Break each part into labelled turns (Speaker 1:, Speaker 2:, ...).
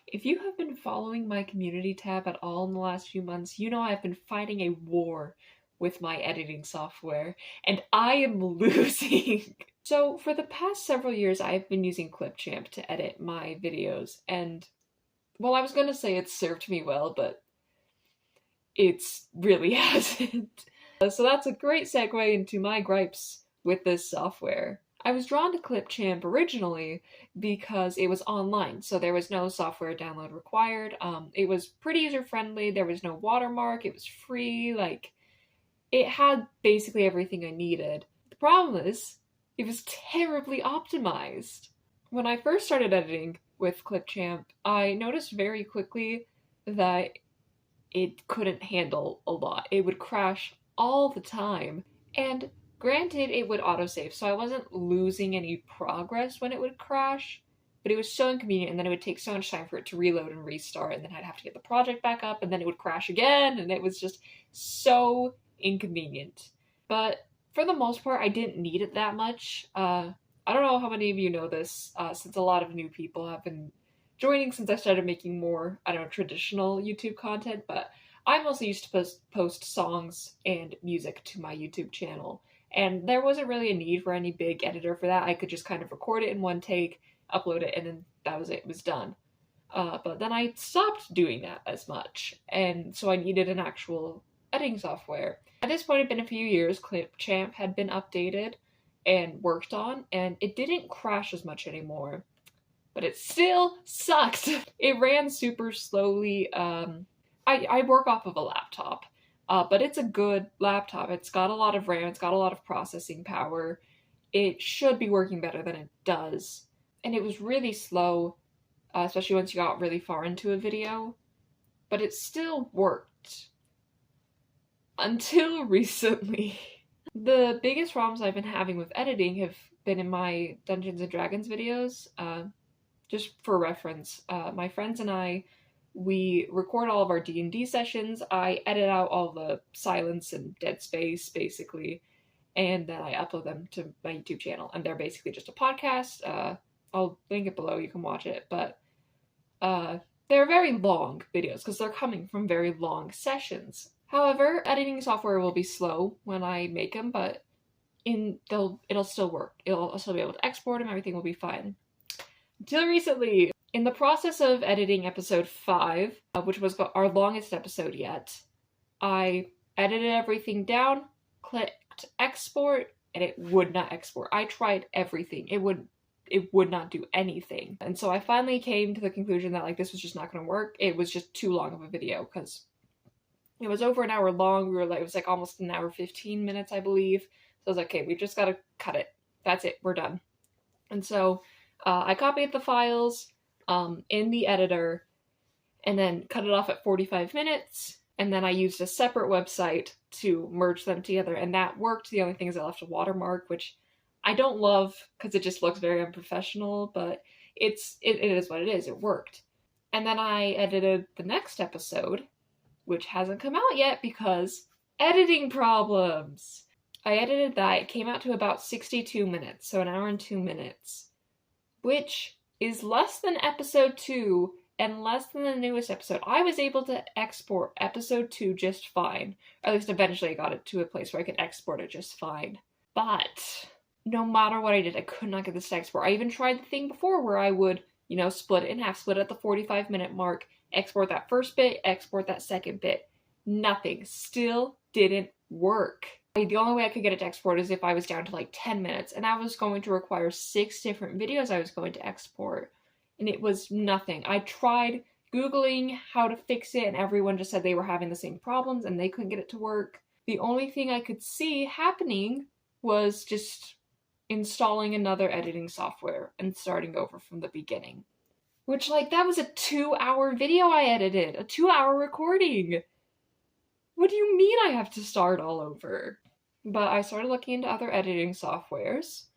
Speaker 1: If you have been following my community tab at all in the last few months, you know I've been fighting a war with my editing software, and I am losing. So for the past several years, I've been using ClipChamp to edit my videos, and well, I was gonna say it's served me well, but it's really hasn't. So that's a great segue into my gripes with this software. I was drawn to ClipChamp originally because it was online, so there was no software download required. It was pretty user friendly, there was no watermark, it was free, like, it had basically everything I needed. The problem is, it was terribly optimized. When I first started editing with ClipChamp, I noticed very quickly that it couldn't handle a lot. It would crash all the time. And granted, it would autosave, so I wasn't losing any progress when it would crash, but it was so inconvenient, and then it would take so much time for it to reload and restart, and then I'd have to get the project back up, and then it would crash again, and it was just so inconvenient. But for the most part, I didn't need it that much. I don't know how many of you know this, since a lot of new people have been joining since I started making more, I don't know, traditional YouTube content, but I mostly used to post songs and music to my YouTube channel. And there wasn't really a need for any big editor for that. I could just kind of record it in one take, upload it, and then that was it. It was done. But then I stopped doing that as much, and so I needed an actual editing software. At this point, it had been a few years. ClipChamp had been updated and worked on, and it didn't crash as much anymore. But it still sucked. It ran super slowly. I work off of a laptop. But it's a good laptop. It's got a lot of RAM, it's got a lot of processing power. It should be working better than it does. And it was really slow, especially once you got really far into a video. But it still worked. Until recently. The biggest problems I've been having with editing have been in my Dungeons & Dragons videos. Just for reference, my friends and I, we record all of our D&D sessions. I edit out all the silence and dead space, basically, and then I upload them to my YouTube channel. And they're basically just a podcast. I'll link it below, you can watch it. But they're very long videos because they're coming from very long sessions. However, editing software will be slow when I make them, but it'll still work. I'll still be able to export them, everything will be fine. Until recently, in the process of editing episode 5, which was our longest episode yet, I edited everything down, clicked export, and it would not export. I tried everything. It would not do anything. And so I finally came to the conclusion that this was just not going to work. It was just too long of a video because it was over an hour long. It was almost an hour 15 minutes, I believe. So I was like, okay, we've just got to cut it. That's it. We're done. And so I copied the files in the editor and then cut it off at 45 minutes. And then I used a separate website to merge them together, and that worked. The only thing is I left a watermark, which I don't love because it just looks very unprofessional, but it is what it is. It worked. And then I edited the next episode, which hasn't come out yet because editing problems. I edited that. It came out to about 62 minutes, so an hour and 2 minutes, which is less than episode 2 and less than the newest episode. I was able to export episode 2 just fine. Or at least eventually I got it to a place where I could export it just fine. But no matter what I did, I could not get this to export. I even tried the thing before where I would, split it in half, split at the 45-minute mark, export that first bit, export that second bit. Nothing. Still didn't work. The only way I could get it to export is if I was down to 10 minutes, and that was going to require 6 different videos I was going to export, and it was nothing. I tried Googling how to fix it, and everyone just said they were having the same problems and they couldn't get it to work. The only thing I could see happening was just installing another editing software and starting over from the beginning. Which, that was a 2-hour video I edited, a 2-hour recording. What do you mean I have to start all over? But I started looking into other editing softwares,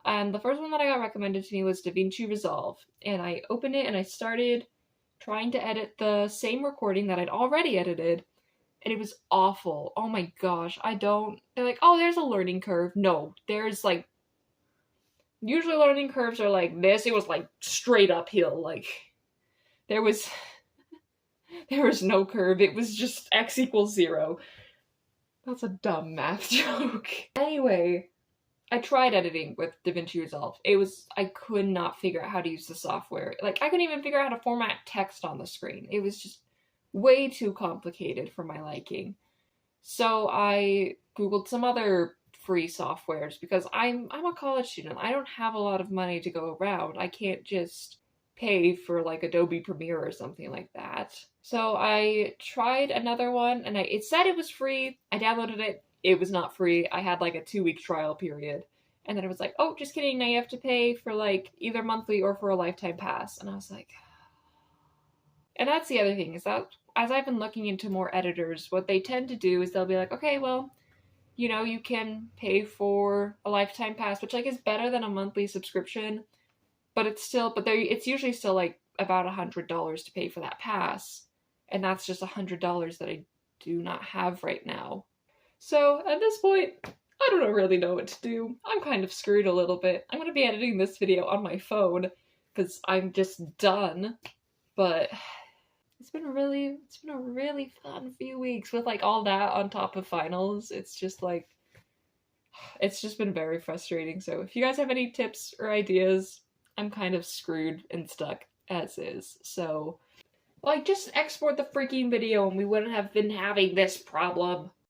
Speaker 1: and the first one that I got recommended to me was DaVinci Resolve, and I opened it and I started trying to edit the same recording that I'd already edited, and it was awful. Oh my gosh, they're like, oh, there's a learning curve. No, there's usually learning curves are like this. It was straight uphill, there was no curve. It was just x equals 0. That's a dumb math joke. Anyway, I tried editing with DaVinci Resolve. I could not figure out how to use the software. Like, I couldn't even figure out how to format text on the screen. It was just way too complicated for my liking. So I Googled some other free softwares because I'm a college student. I don't have a lot of money to go around. I can't just pay for like Adobe Premiere or something like that. So I tried another one and it said it was free. I downloaded it. It was not free. I had like a 2-week trial period. And then it was like, oh, just kidding. Now you have to pay for like either monthly or for a lifetime pass. And I was like, and that's the other thing is that as I've been looking into more editors, what they tend to do is they'll be like, okay, well, you know, you can pay for a lifetime pass, which like is better than a monthly subscription, but it's usually still like about $100 to pay for that pass, and that's just $100 that I do not have right now. So at this point, I don't really know what to do. I'm kind of screwed a little bit. I'm gonna be editing this video on my phone because I'm just done, but it's been a really fun few weeks with like all that on top of finals. It's just been very frustrating. So if you guys have any tips or ideas, I'm kind of screwed and stuck as is. So like just export the freaking video and we wouldn't have been having this problem.